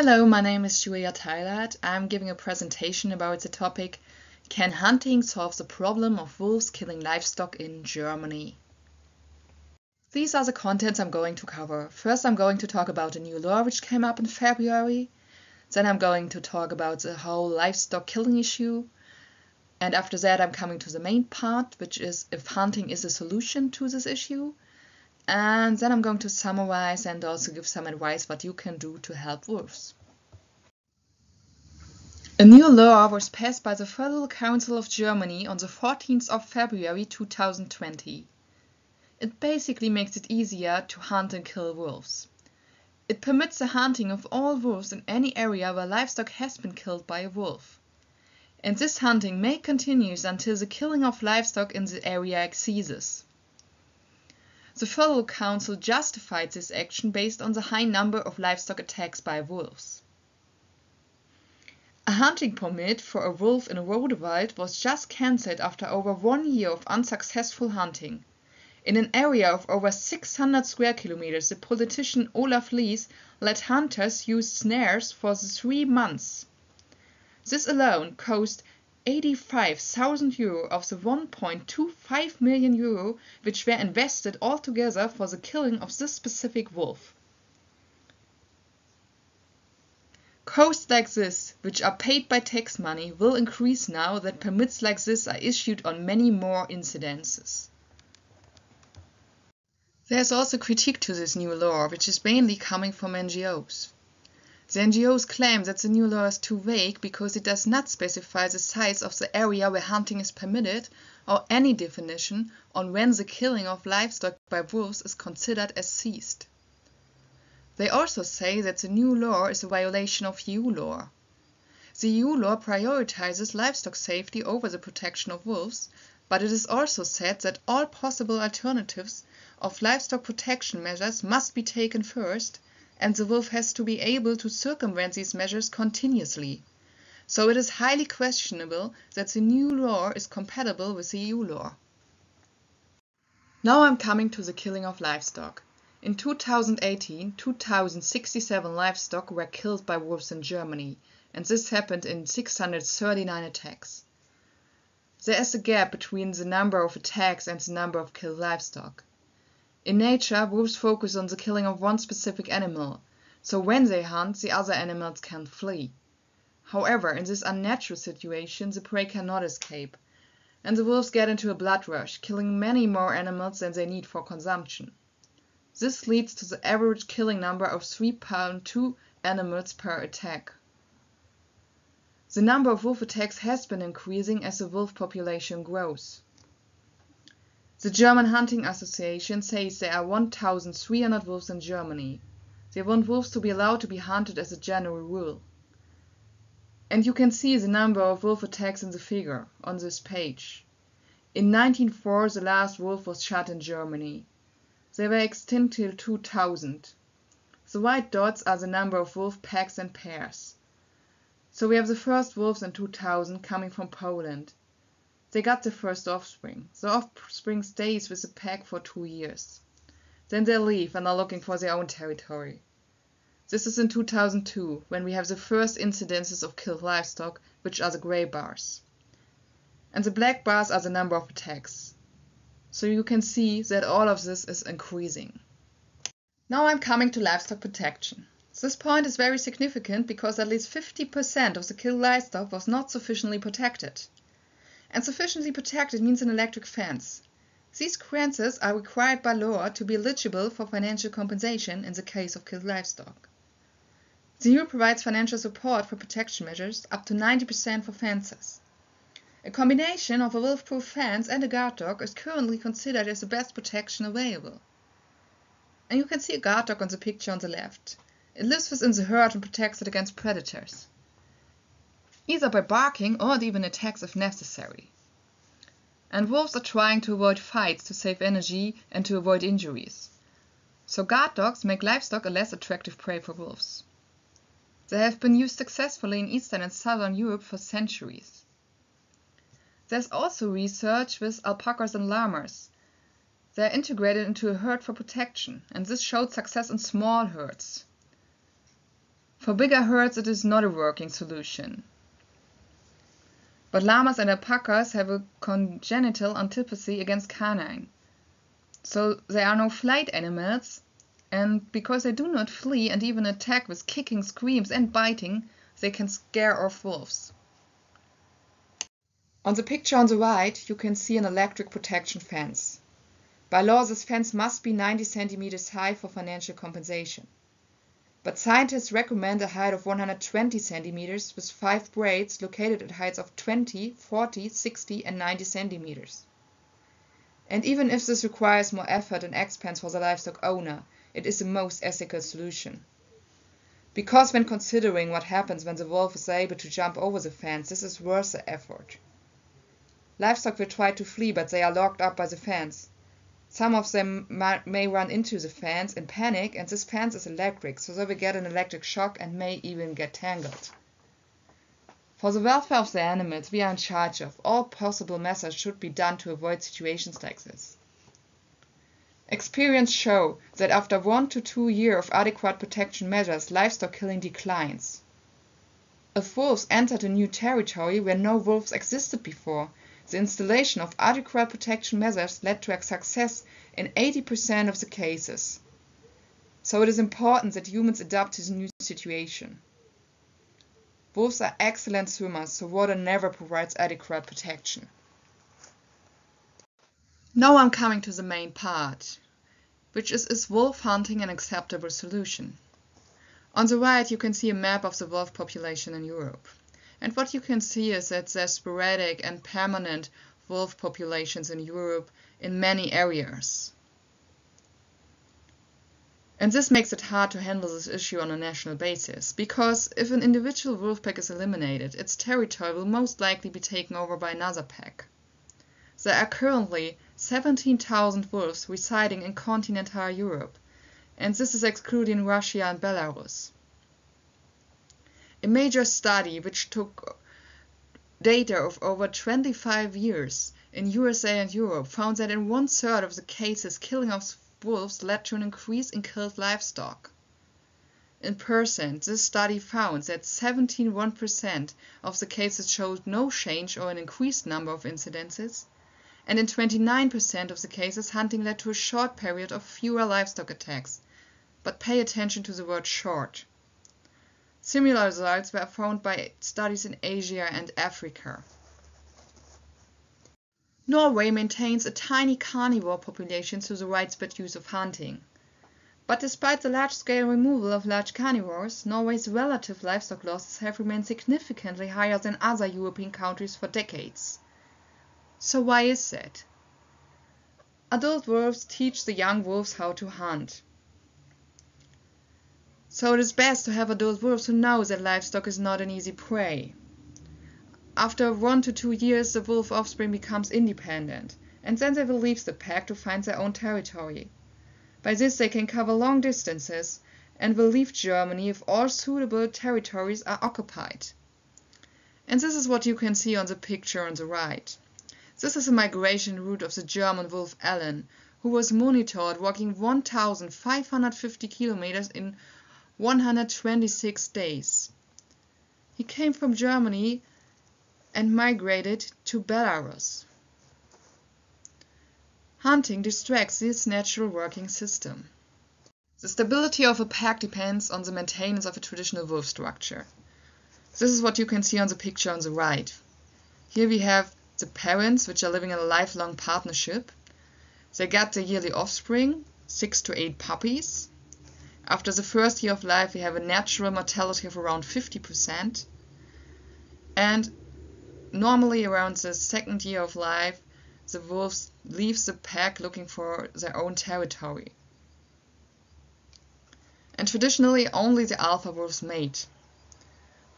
Hello, my name is Jagd. I'm giving a presentation about the topic, Can hunting solve the problem of wolves killing livestock in Germany? These are the contents I'm going to cover. First, I'm going to talk about a new law which came up in February. Then I'm going to talk about the whole livestock killing issue. And after that, I'm coming to the main part, which is if hunting is a solution to this issue. And then I'm going to summarize and also give some advice what you can do to help wolves. A new law was passed by the Federal Council of Germany on the 14th of February 2020. It basically makes it easier to hunt and kill wolves. It permits the hunting of all wolves in any area where livestock has been killed by a wolf. And this hunting may continue until the killing of livestock in the area ceases. The Federal Council justified this action based on the high number of livestock attacks by wolves. A hunting permit for a wolf in a Rodewald was just cancelled after over 1 year of unsuccessful hunting. In an area of over 600 square kilometers, the politician Olaf Lies let hunters use snares for the 3 months. This alone cost €85,000 of the €1.25 million which were invested altogether for the killing of this specific wolf. Costs like this, which are paid by tax money, will increase now that permits like this are issued on many more incidences. There is also critique to this new law, which is mainly coming from NGOs. The NGOs claim that the new law is too vague because it does not specify the size of the area where hunting is permitted or any definition on when the killing of livestock by wolves is considered as ceased. They also say that the new law is a violation of EU law. The EU law prioritizes livestock safety over the protection of wolves, but it is also said that all possible alternatives of livestock protection measures must be taken first, and the wolf has to be able to circumvent these measures continuously. So it is highly questionable that the new law is compatible with the EU law. Now I'm coming to the killing of livestock. In 2018, 2,067 livestock were killed by wolves in Germany, and this happened in 639 attacks. There is a gap between the number of attacks and the number of killed livestock. In nature, wolves focus on the killing of one specific animal, so when they hunt, the other animals can flee. However, in this unnatural situation, the prey cannot escape, and the wolves get into a blood rush, killing many more animals than they need for consumption. This leads to the average killing number of 3.2 animals per attack. The number of wolf attacks has been increasing as the wolf population grows. The German Hunting Association says there are 1,300 wolves in Germany. They want wolves to be allowed to be hunted as a general rule. And you can see the number of wolf attacks in the figure on this page. In 1904, the last wolf was shot in Germany. They were extinct till 2000. The white dots are the number of wolf packs and pairs. So we have the first wolves in 2000 coming from Poland. They got the first offspring. The offspring stays with the pack for 2 years. Then they leave and are looking for their own territory. This is in 2002, when we have the first incidences of killed livestock, which are the grey bars. And the black bars are the number of attacks. So you can see that all of this is increasing. Now I'm coming to livestock protection. This point is very significant because at least 50% of the killed livestock was not sufficiently protected. And sufficiently protected means an electric fence. These fences are required by law to be eligible for financial compensation in the case of killed livestock. The EU provides financial support for protection measures up to 90% for fences. A combination of a wolf-proof fence and a guard dog is currently considered as the best protection available. And you can see a guard dog on the picture on the left. It lives within the herd and protects it against predators, either by barking or even attacks if necessary. And wolves are trying to avoid fights to save energy and to avoid injuries. So guard dogs make livestock a less attractive prey for wolves. They have been used successfully in Eastern and Southern Europe for centuries. There's also research with alpacas and llamas. They are integrated into a herd for protection, and this showed success in small herds. For bigger herds it is not a working solution. But llamas and alpacas have a congenital antipathy against canine. So they are no flight animals, and because they do not flee and even attack with kicking, screams and biting, they can scare off wolves. On the picture on the right, you can see an electric protection fence. By law, this fence must be 90 centimeters high for financial compensation. But scientists recommend a height of 120 centimeters with 5 braids located at heights of 20, 40, 60 and 90 centimeters. And even if this requires more effort and expense for the livestock owner, it is the most ethical solution. Because when considering what happens when the wolf is able to jump over the fence, this is worth the effort. Livestock will try to flee, but they are locked up by the fence. Some of them may run into the fence in panic, and this fence is electric, so they will get an electric shock and may even get tangled. For the welfare of the animals we are in charge of, all possible measures should be done to avoid situations like this. Experience show that after 1 to 2 years of adequate protection measures, livestock killing declines. If wolves entered a new territory where no wolves existed before, the installation of adequate protection measures led to a success in 80% of the cases. So it is important that humans adapt to the new situation. Wolves are excellent swimmers, so water never provides adequate protection. Now I'm coming to the main part, which is wolf hunting an acceptable solution? On the right you can see a map of the wolf population in Europe. And what you can see is that there are sporadic and permanent wolf populations in Europe in many areas. And this makes it hard to handle this issue on a national basis, because if an individual wolf pack is eliminated, its territory will most likely be taken over by another pack. There are currently 17,000 wolves residing in continental Europe, and this is excluding Russia and Belarus. A major study which took data of over 25 years in USA and Europe found that in 1/3 of the cases killing of wolves led to an increase in killed livestock. In percent, this study found that 71% of the cases showed no change or an increased number of incidences, and in 29% of the cases hunting led to a short period of fewer livestock attacks. But pay attention to the word short. Similar results were found by studies in Asia and Africa. Norway maintains a tiny carnivore population through the widespread use of hunting. But despite the large-scale removal of large carnivores, Norway's relative livestock losses have remained significantly higher than other European countries for decades. So why is that? Adult wolves teach the young wolves how to hunt. So it is best to have adult wolves who know that livestock is not an easy prey. After 1 to 2 years, the wolf offspring becomes independent, and then they will leave the pack to find their own territory. By this they can cover long distances and will leave Germany if all suitable territories are occupied. And this is what you can see on the picture on the right. This is a migration route of the German wolf Allen, who was monitored walking 1,550 kilometers in 126 days. He came from Germany and migrated to Belarus. Hunting distracts this natural working system. The stability of a pack depends on the maintenance of a traditional wolf structure. This is what you can see on the picture on the right. Here we have the parents, which are living in a lifelong partnership. They get their yearly offspring, 6 to 8 puppies. After the first year of life, we have a natural mortality of around 50%. And normally around the second year of life, the wolves leave the pack looking for their own territory. And traditionally, only the alpha wolves mate.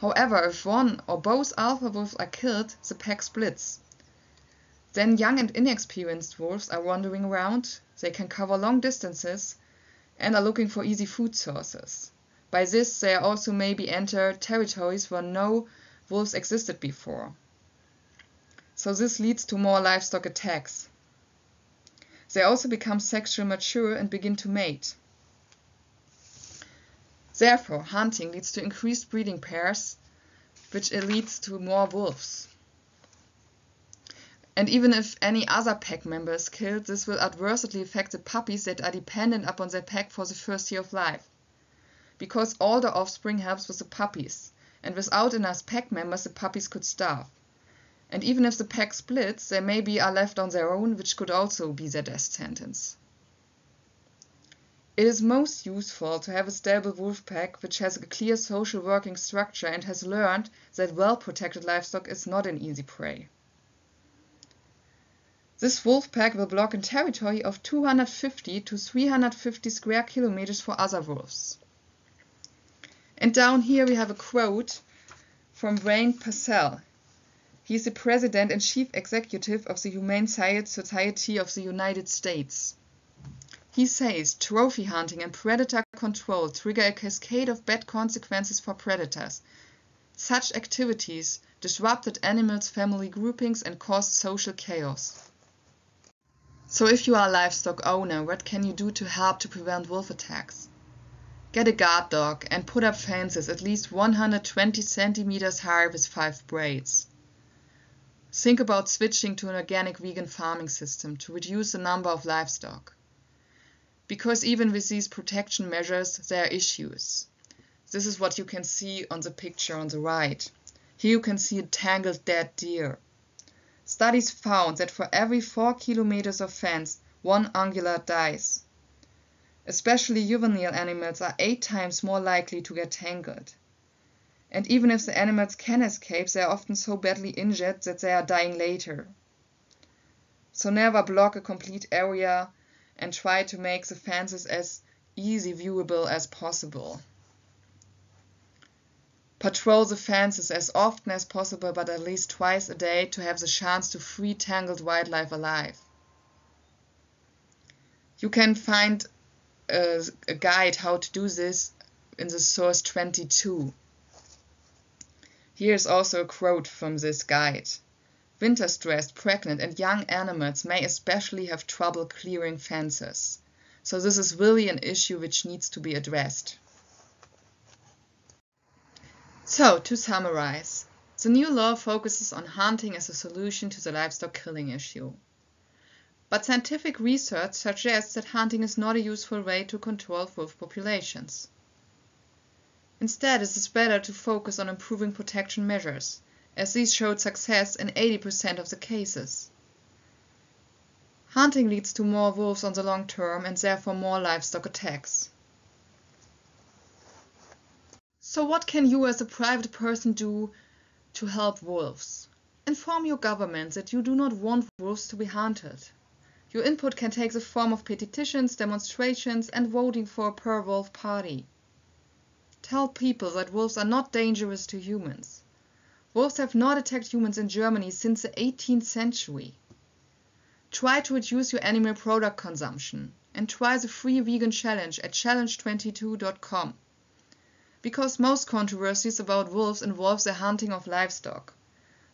However, if one or both alpha wolves are killed, the pack splits. Then young and inexperienced wolves are wandering around, they can cover long distances, and are looking for easy food sources. By this, they also maybe enter territories where no wolves existed before. So this leads to more livestock attacks. They also become sexually mature and begin to mate. Therefore, hunting leads to increased breeding pairs, which leads to more wolves. And even if any other pack member is killed, this will adversely affect the puppies that are dependent upon their pack for the first year of life. Because all the offspring helps with the puppies, and without enough pack members the puppies could starve. And even if the pack splits, they maybe are left on their own, which could also be their death sentence. It is most useful to have a stable wolf pack which has a clear social working structure and has learned that well-protected livestock is not an easy prey. This wolf pack will block a territory of 250 to 350 square kilometers for other wolves. And down here we have a quote from Wayne Purcell. He is the President and Chief Executive of the Humane Society of the United States. He says, trophy hunting and predator control trigger a cascade of bad consequences for predators. Such activities disrupted animals' family groupings and caused social chaos. So if you are a livestock owner, what can you do to help to prevent wolf attacks? Get a guard dog and put up fences at least 120 centimeters high with 5 braids. Think about switching to an organic vegan farming system to reduce the number of livestock. Because even with these protection measures, there are issues. This is what you can see on the picture on the right. Here you can see a tangled dead deer. Studies found that for every 4 kilometers of fence, 1 ungulate dies. Especially juvenile animals are 8 times more likely to get tangled. And even if the animals can escape, they are often so badly injured that they are dying later. So never block a complete area and try to make the fences as easy viewable as possible. Patrol the fences as often as possible, but at least twice a day to have the chance to free tangled wildlife alive. You can find a guide how to do this in the source 22. Here's also a quote from this guide. Winter-stressed, pregnant and young animals may especially have trouble clearing fences. So this is really an issue which needs to be addressed. So, to summarize, the new law focuses on hunting as a solution to the livestock killing issue. But scientific research suggests that hunting is not a useful way to control wolf populations. Instead, it is better to focus on improving protection measures, as these showed success in 80% of the cases. Hunting leads to more wolves on the long term and therefore more livestock attacks. So what can you as a private person do to help wolves? Inform your government that you do not want wolves to be hunted. Your input can take the form of petitions, demonstrations and voting for a per-wolf party. Tell people that wolves are not dangerous to humans. Wolves have not attacked humans in Germany since the 18th century. Try to reduce your animal product consumption and try the free vegan challenge at challenge22.com. Because most controversies about wolves involve the hunting of livestock.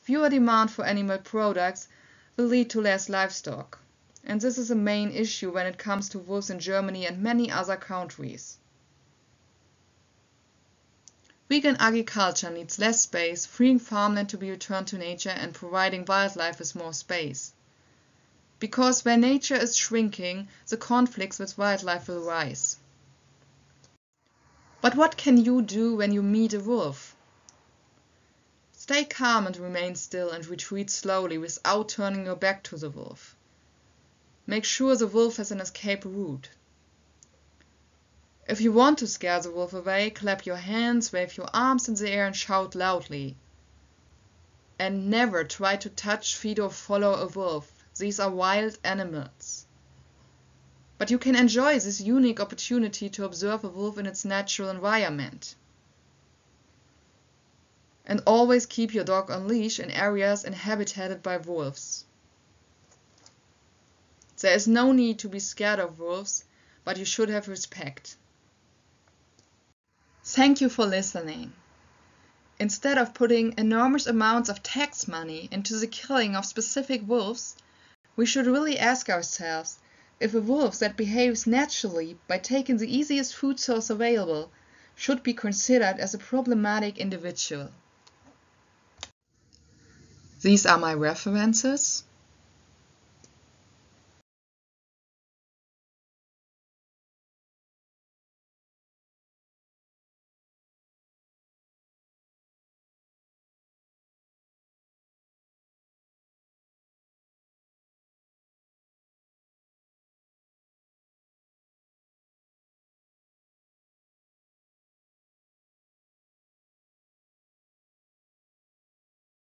Fewer demand for animal products will lead to less livestock. And this is a main issue when it comes to wolves in Germany and many other countries. Vegan agriculture needs less space, freeing farmland to be returned to nature and providing wildlife with more space. Because when nature is shrinking, the conflicts with wildlife will rise. But what can you do when you meet a wolf? Stay calm and remain still and retreat slowly without turning your back to the wolf. Make sure the wolf has an escape route. If you want to scare the wolf away, clap your hands, wave your arms in the air and shout loudly. And never try to touch, feed or follow a wolf. These are wild animals. But you can enjoy this unique opportunity to observe a wolf in its natural environment. And always keep your dog on leash in areas inhabited by wolves. There is no need to be scared of wolves, but you should have respect. Thank you for listening. Instead of putting enormous amounts of tax money into the killing of specific wolves, we should really ask ourselves if a wolf that behaves naturally by taking the easiest food source available should be considered as a problematic individual. These are my references.